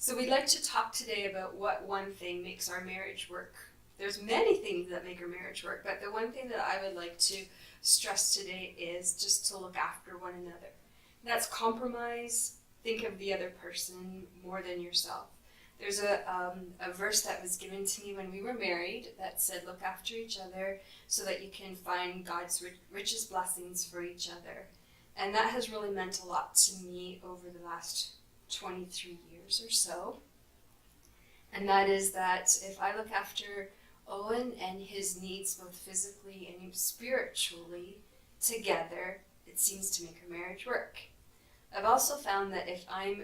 So we'd like to talk today about what one thing makes our marriage work. There's many things that make our marriage work, but the one thing that I would like to stress today is just to look after one another. That's compromise. Think of the other person more than yourself. There's a verse that was given to me when we were married that said, look after each other so that you can find God's richest blessings for each other. And that has really meant a lot to me over the last 23 years or so. And that is that if I look after Owen and his needs both physically and spiritually together, it seems to make our marriage work. I've also found that if I'm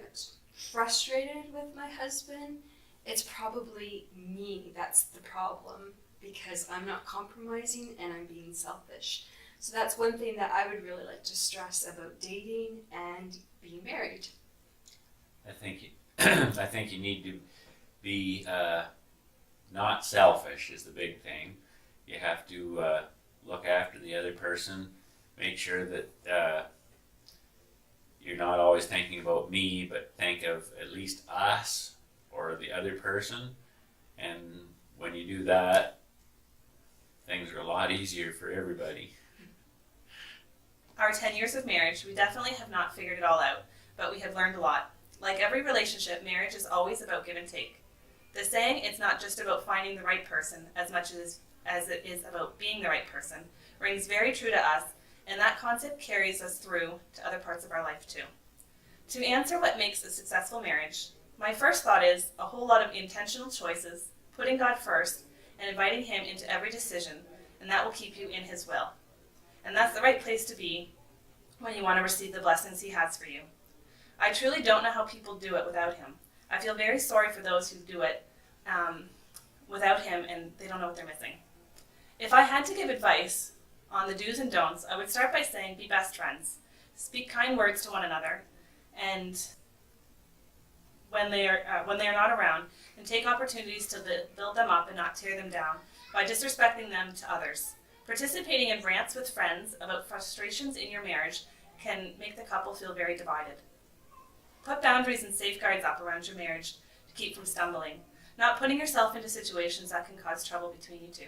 frustrated with my husband, it's probably me that's the problem because I'm not compromising and I'm being selfish. So that's one thing that I would really like to stress about dating and being married. I think you need to be not selfish is the big thing. You have to look after the other person, make sure that you're not always thinking about me, but think of at least us or the other person. And when you do that, things are a lot easier for everybody. Our 10 years of marriage, we definitely have not figured it all out, but we have learned a lot. Like every relationship, marriage is always about give and take. The saying, it's not just about finding the right person as much as it is about being the right person, rings very true to us, and that concept carries us through to other parts of our life too. To answer what makes a successful marriage, my first thought is a whole lot of intentional choices, putting God first, and inviting Him into every decision, and that will keep you in His will. And that's the right place to be when you want to receive the blessings He has for you. I truly don't know how people do it without Him. I feel very sorry for those who do it without Him and they don't know what they're missing. If I had to give advice on the do's and don'ts, I would start by saying be best friends. Speak kind words to one another, and when they are not around, and take opportunities to build them up and not tear them down by disrespecting them to others. Participating in rants with friends about frustrations in your marriage can make the couple feel very divided. Put boundaries and safeguards up around your marriage to keep from stumbling, not putting yourself into situations that can cause trouble between you two.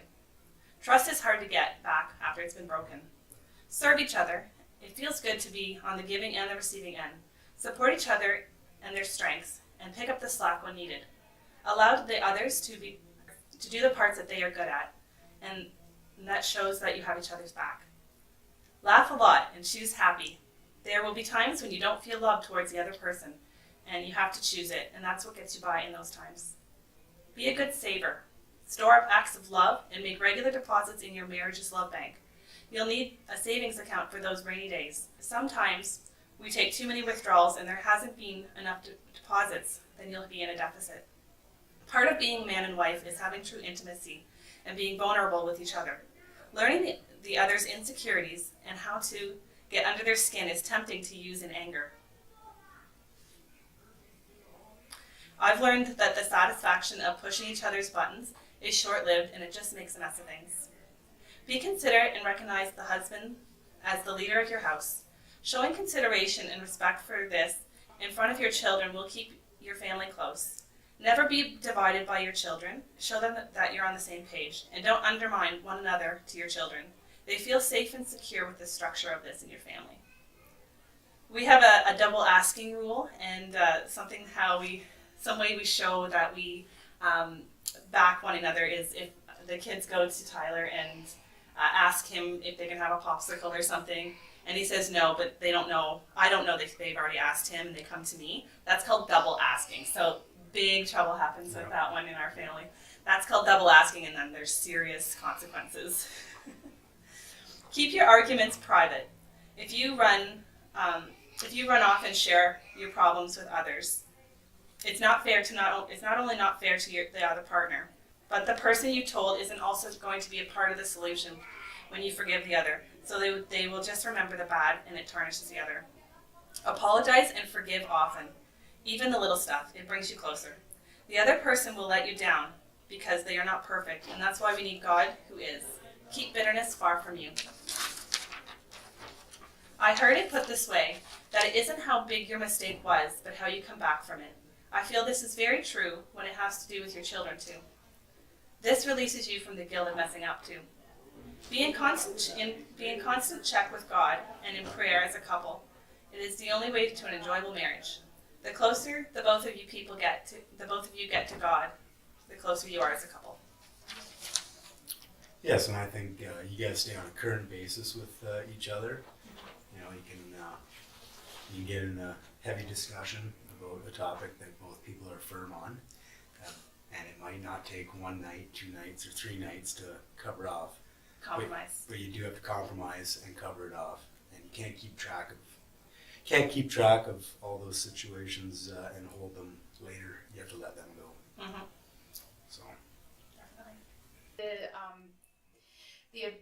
Trust is hard to get back after it's been broken. Serve each other. It feels good to be on the giving and the receiving end. Support each other and their strengths, and pick up the slack when needed. Allow the others to do the parts that they are good at, and that shows that you have each other's back. Laugh a lot and choose happy. There will be times when you don't feel love towards the other person, and you have to choose it, and that's what gets you by in those times. Be a good saver. Store up acts of love and make regular deposits in your marriage's love bank. You'll need a savings account for those rainy days. Sometimes we take too many withdrawals and there hasn't been enough deposits, then you'll be in a deficit. Part of being man and wife is having true intimacy and being vulnerable with each other. Learning the other's insecurities and how to get under their skin is tempting to use in anger. I've learned that the satisfaction of pushing each other's buttons is short-lived and it just makes a mess of things. Be considerate and recognize the husband as the leader of your house. Showing consideration and respect for this in front of your children will keep your family close. Never be divided by your children. Show them that you're on the same page, and don't undermine one another to your children. They feel safe and secure with the structure of this in your family. We have a double asking rule, and some way we show that we back one another is if the kids go to Tyler and ask him if they can have a popsicle or something, and he says no, but they don't know. I don't know that they've already asked him, and they come to me. That's called double asking. So big trouble happens with that one in our family. That's called double asking, and then there's serious consequences. Keep your arguments private. If you run off and share your problems with others, it's not only not fair to the other partner, but the person you told isn't also going to be a part of the solution when you forgive the other. So they will just remember the bad, and it tarnishes the other. Apologize and forgive often. Even the little stuff, it brings you closer. The other person will let you down because they are not perfect, and that's why we need God who is. Keep bitterness far from you. I heard it put this way, that it isn't how big your mistake was, but how you come back from it. I feel this is very true when it has to do with your children too. This releases you from the guilt of messing up too. Be in constant check with God and in prayer as a couple. It is the only way to an enjoyable marriage. The closer the both of you get to God, the closer you are as a couple. Yes, and I think you got to stay on a current basis with each other. You know, you can get in a heavy discussion about a topic that both people are firm on, and it might not take 1 night, 2 nights, or 3 nights to cover it off. Compromise. But you do have to compromise and cover it off, and you can't keep track of all those situations and hold them later. You have to let them go. Mm-hmm. So.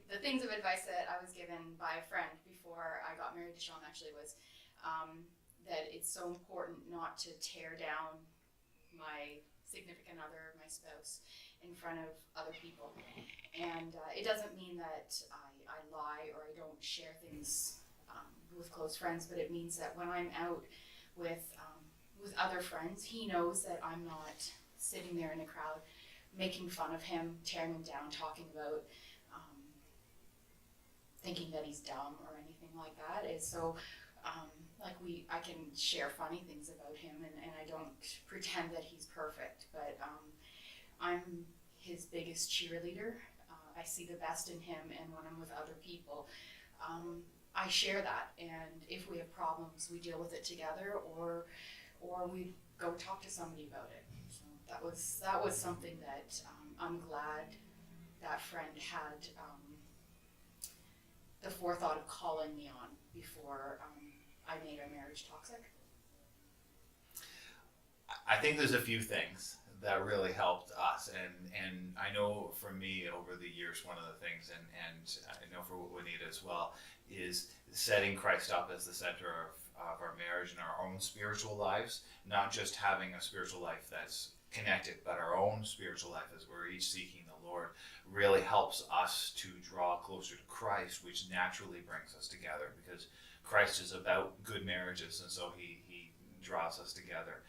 The things of advice that I was given by a friend before I got married to Sean actually was that it's so important not to tear down my significant other, my spouse, in front of other people. And it doesn't mean that I lie or I don't share things with close friends, but it means that when I'm out with other friends, he knows that I'm not sitting there in a crowd making fun of him, tearing him down, talking about thinking that he's dumb or anything like that. Is so I can share funny things about him, and I don't pretend that he's perfect, but I'm his biggest cheerleader. I see the best in him, and when I'm with other people, I share that, and if we have problems, we deal with it together, or we go talk to somebody about it. So that was something that I'm glad that friend had the forethought of calling me on before I made our marriage toxic. I think there's a few things that really helped us, and I know for me over the years, one of the things, and I know for Juanita as well, is setting Christ up as the center of our marriage and our own spiritual lives, not just having a spiritual life that's connected, but our own spiritual life as we're each seeking the Lord really helps us to draw closer to Christ, which naturally brings us together, because Christ is about good marriages, and so he draws us together.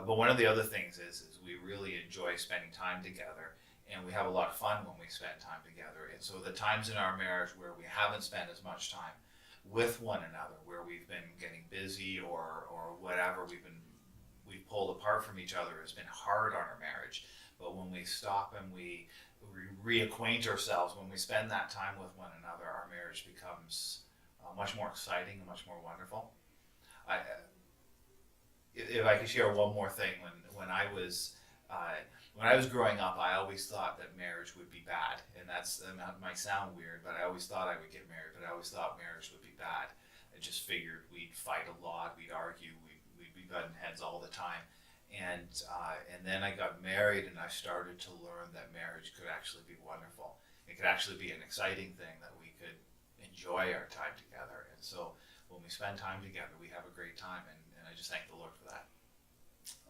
But one of the other things is we really enjoy spending time together, and we have a lot of fun when we spend time together. And so the times in our marriage where we haven't spent as much time with one another, where we've been getting busy or whatever, we've pulled apart from each other, has been hard on our marriage. But when we stop and we reacquaint ourselves, when we spend that time with one another, our marriage becomes much more exciting and much more wonderful. If I could share one more thing, when I was growing up, I always thought that marriage would be bad, and that might sound weird, but I always thought I would get married, but I always thought marriage would be bad. I just figured we'd fight a lot, we'd argue, we'd be butting heads all the time, and then I got married, and I started to learn that marriage could actually be wonderful. It could actually be an exciting thing that we could enjoy our time together, and so when we spend time together, we have a great time, and I just thank the Lord for that.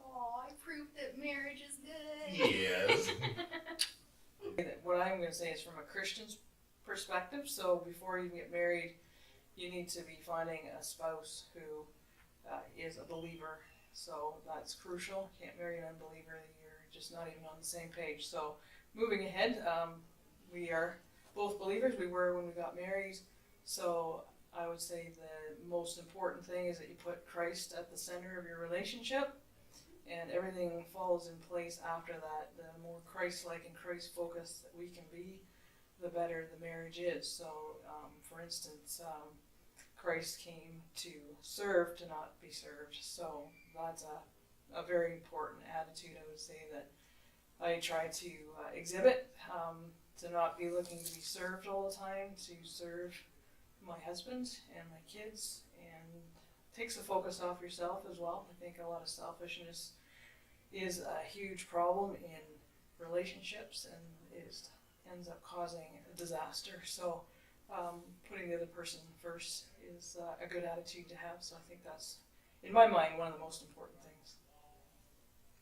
Oh, I proved that marriage is good. Yes. What I'm going to say is from a Christian's perspective. So before you get married, you need to be finding a spouse who is a believer. So that's crucial. You can't marry an unbeliever. You're just not even on the same page. So moving ahead, we are both believers. We were when we got married. So I would say the most important thing is that you put Christ at the center of your relationship, and everything falls in place after that. The more Christ-like and Christ-focused that we can be, the better the marriage is. So, for instance, Christ came to serve, to not be served. So that's a very important attitude, I would say, that I try to exhibit, to not be looking to be served all the time, to serve my husband and my kids, and takes the focus off yourself as well. I think a lot of selfishness is a huge problem in relationships, and ends up causing a disaster. So putting the other person first is a good attitude to have. So I think that's, in my mind, one of the most important things.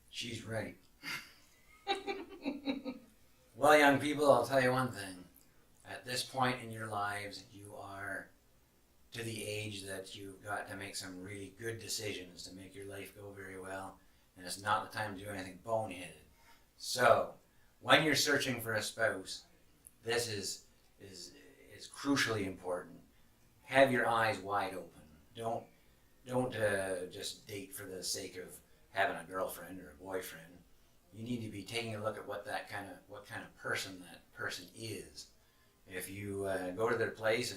She's right. Well, young people, I'll tell you one thing. At this point in your lives, you are to the age that you've got to make some really good decisions to make your life go very well. and it's not the time to do anything boneheaded. So, when you're searching for a spouse, this is crucially important. Have your eyes wide open. Don't just date for the sake of having a girlfriend or a boyfriend. You need to be taking a look at what kind of person that person is. If you go to their place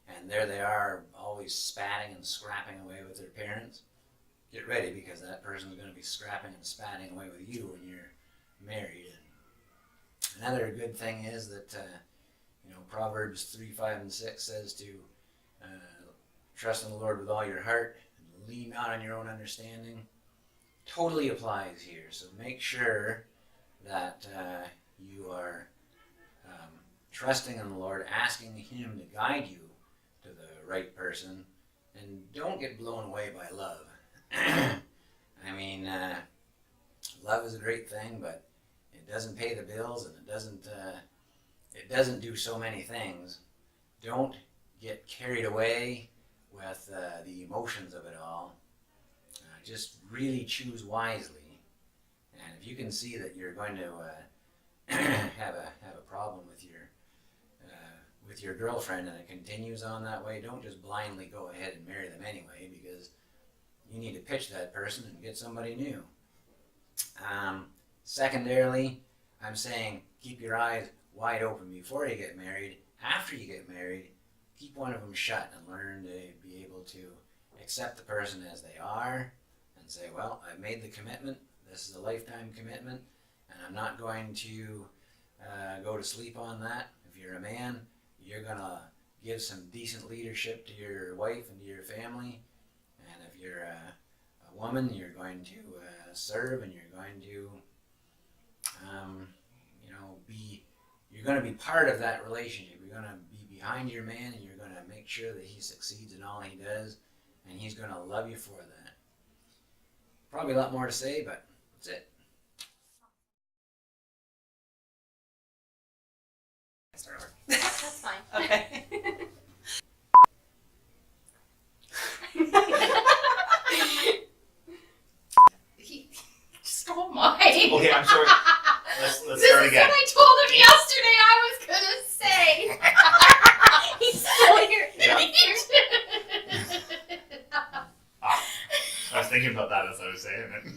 and there they are, always spatting and scrapping away with their parents, get ready, because that person's going to be scrapping and spatting away with you when you're married. And another good thing is that Proverbs 3, 5, and 6 says to trust in the Lord with all your heart and lean not on your own understanding. Totally applies here. So make sure that you are trusting in the Lord, asking Him to guide you to the right person, and don't get blown away by love. I mean, love is a great thing, but it doesn't pay the bills, and it doesn't do so many things. Don't get carried away with the emotions of it all. Just really choose wisely, and if you can see that you're going to have a problem with your girlfriend and it continues on that way, don't just blindly go ahead and marry them anyway, because you need to pitch that person and get somebody new. Secondarily, I'm saying keep your eyes wide open before you get married. After you get married, keep one of them shut and learn to be able to accept the person as they are and say, well, I've made the commitment. This is a lifetime commitment, and I'm not going to go to sleep on that. If you're a man, you're going to give some decent leadership to your wife and to your family. And if you're a woman, you're going to serve, and you're going to you're going to be part of that relationship. You're going to be behind your man, and you're going to make sure that he succeeds in all he does, and he's going to love you for that. Probably a lot more to say, but that's it. Start over. That's fine. Okay. He stole mine. Okay, I'm sorry. Let's This start is again. what I told him yesterday I was gonna say. He's still here. I was thinking about that as I was saying it.